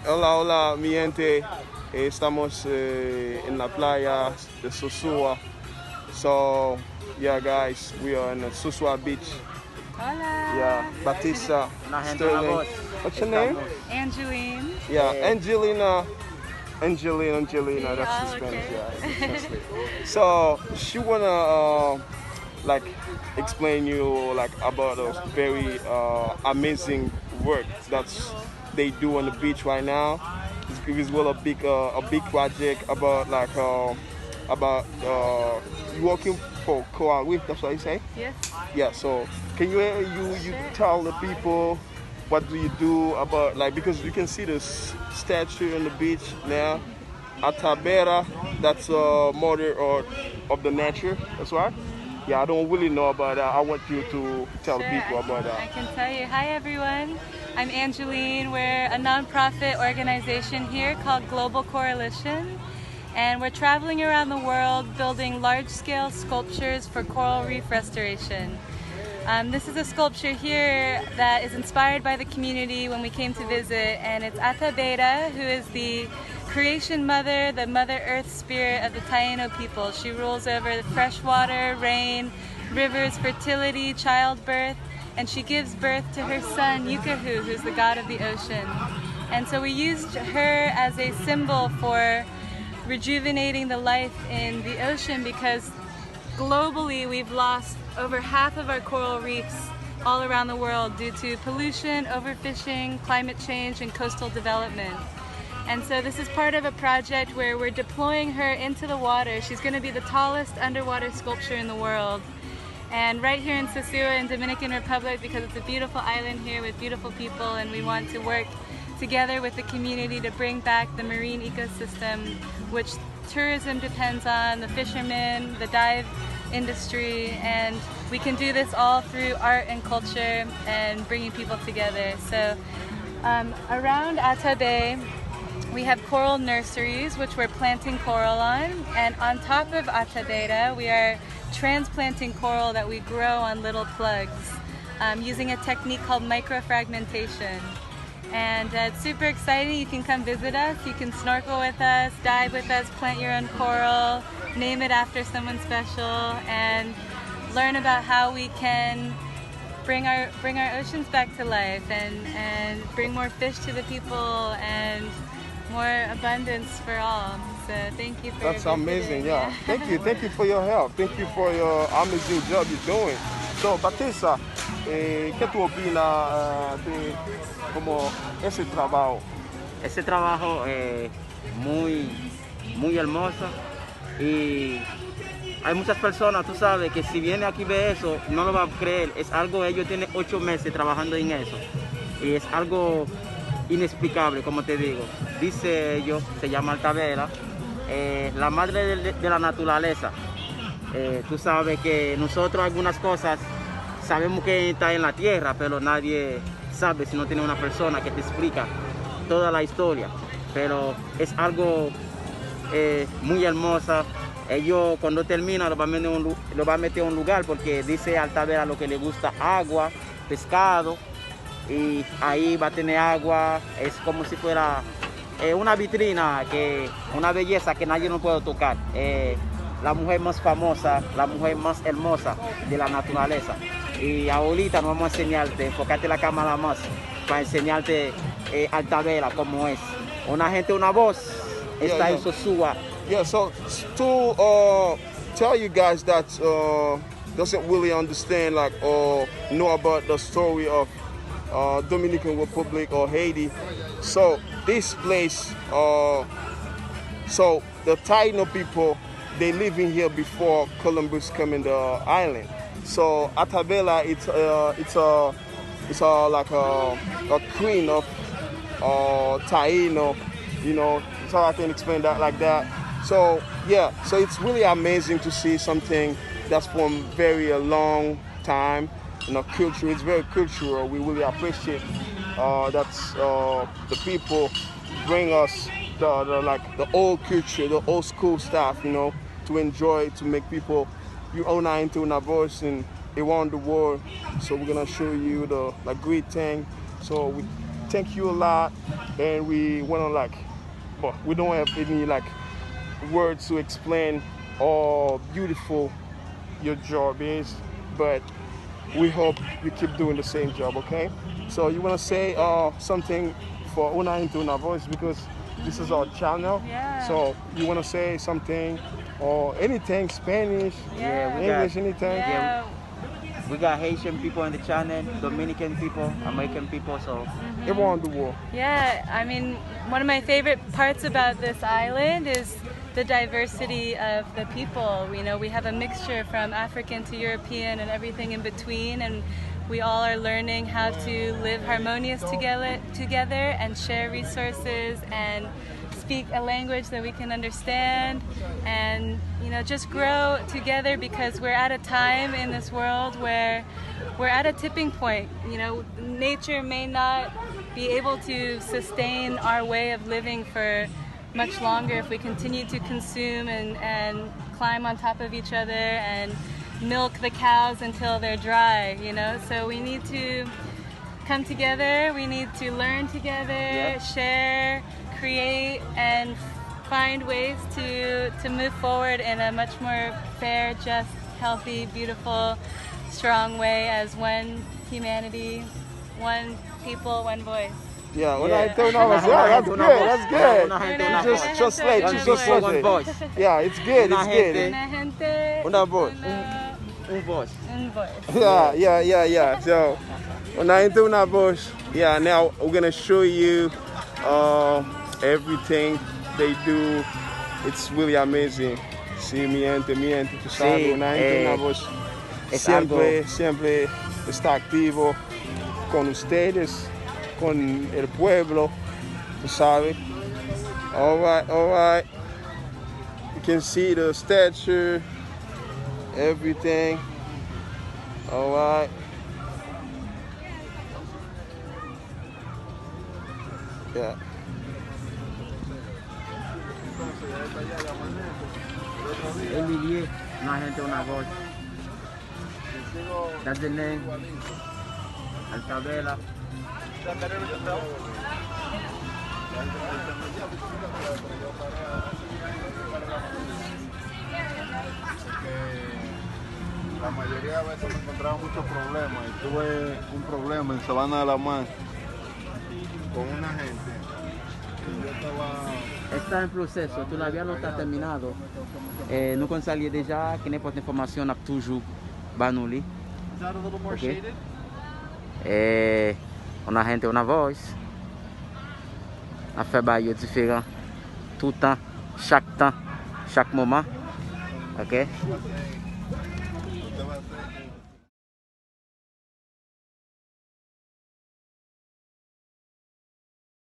Hola, hola, mi gente. Estamos en la playa de Sosua. So, yeah, guys, we are in the Sosua beach. Yeah, Hola. Batista, Una gente, una Sterling. voz. What's your name? Angeline. Yeah, Eh, Angelina. That's the Oh, Spanish. okay. Yeah, it's translate. So she wanna like explain you like about a very amazing work that's they do on the beach right now. It's well a big project about like you working for Coral Reef. That's what you say. Yes. Yeah. So can you Sure. tell the people what do you do about like because you can see this statue on the beach now. Atabeira, that's mother or of the nature. That's right. Yeah, I don't really know about that. I want you to tell Sure, people about I that. can tell you. Hi, everyone. I'm Angeline. We're a nonprofit organization here called Global Coalition. And we're traveling around the world building large-scale sculptures for coral reef restoration. This is a sculpture here that is inspired by the community when we came to visit, and it's Atabeira, who is the creation mother, the Mother Earth spirit of the Taino people. She rules over the fresh water, rain, rivers, fertility, childbirth, and she gives birth to her son, Yukahu, who's the god of the ocean. And so we used her as a symbol for rejuvenating the life in the ocean because globally we've lost over half of our coral reefs all around the world due to pollution, overfishing, climate change, and coastal development. And so this is part of a project where we're deploying her into the water. She's going to be the tallest underwater sculpture in the world. And right here in Sosua in Dominican Republic, because it's a beautiful island here with beautiful people, and we want to work together with the community to bring back the marine ecosystem, which tourism depends on, the fishermen, the dive industry, and we can do this all through art and culture and bringing people together. So around Atabeira, we have coral nurseries, which we're planting coral on, and on top of Atabeira, we are transplanting coral that we grow on little plugs using a technique called microfragmentation. And it's super exciting. You can come visit us, you can snorkel with us, dive with us, plant your own coral, name it after someone special, and learn about how we can bring our oceans back to life and bring more fish to the people and more abundance for all. So thank you for That's visiting. amazing. Yeah. Thank you for your help. Thank you for your amazing job you're doing. So Batista, ¿qué tú opinas de como ese trabajo? ese trabajo muy, muy hermoso y hay muchas personas, tú sabes, que si viene aquí y ve eso, no lo va a creer. Es algo, ellos tienen 8 meses trabajando en eso y es algo inexplicable, como te digo. Dice ellos, se llama Atabeira, la madre de la naturaleza. Tú sabes que nosotros algunas cosas sabemos que está en la tierra, pero nadie sabe si no tiene una persona que te explica toda la historia. Pero es algo muy hermosa. Ellos cuando terminan lo van a meter en un lugar porque dice Atabeira lo que le gusta agua, pescado, y ahí va a tener agua. Es como si fuera una vitrina, una belleza que nadie no puede tocar. La mujer más famosa, la mujer más hermosa de la naturaleza. Y ahorita nos vamos a enseñarte, enfocarte la cámara más, para enseñarte Atabeira cómo es. Una gente, una voz, está en Sosua. Yeah, so to tell you guys that doesn't really understand like or know about the story of Dominican Republic or Haiti. So this place, so the Taino people, they living here before Columbus came in the island. So Atabeira, it's like a queen of Taino, you know. So I can explain that like that. So yeah, so it's really amazing to see something that's from very a long time. You know, culture. It's very cultural. We really appreciate that the people bring us the old culture, the old school stuff. You know, to enjoy, to make people you own into una voice and around the world. So we're gonna show you the great thing. So we thank you a lot, and we want to like, but we don't have any like words to explain how beautiful your job is, but we hope you keep doing the same job, okay? So you want to say something for Una Into Una Voice, because this is our channel. Yeah. So you want to say something or anything, Spanish, Yeah. English, anything? Yeah. We got Haitian people in the channel, Dominican people, American people, so Everyone in the world. Yeah, I mean, one of my favorite parts about this island is the diversity of the people. You know, we have a mixture from African to European and everything in between, and we all are learning how to live harmonious together and share resources and speak a language that we can understand, and you know, just grow together, because we're at a time in this world where we're at a tipping point. You know, nature may not be able to sustain our way of living for much longer if we continue to consume and climb on top of each other and milk the cows until they're dry, you know. So we need to come together, we need to learn together, share, create, and find ways to move forward in a much more fair, just, healthy, beautiful, strong way as one humanity, one people, one voice. Yeah, that's good. That's good. Just translate. one voice. Yeah, it's good. It's good. Una gente, Una voz. un voice. un voice. Yeah. So, Una Into Una Voice. Yeah, now we're gonna show you everything they do. It's really amazing. Sí, mi gente, tú sabes, Una Into Una Voz siempre está activo con ustedes, con el pueblo, tú sabes. All right. You can see the statue, everything. All right. Yeah. Emilie, Una Gente, Una Voz. That's the name. Atabeira. La mayoría de veces me encontraba muchos problemas y tuve un problema en Sabana de la Mar con una gente y yo estaba... Está en processo, todavía não está terminado. Nous conseillons déjà que n'importe information n'a toujours banuli. Is that a little more Okay. shaded? Una gente, una voz. A fait bail différent tout temps, chaque moment. Ok? Usted va a hacer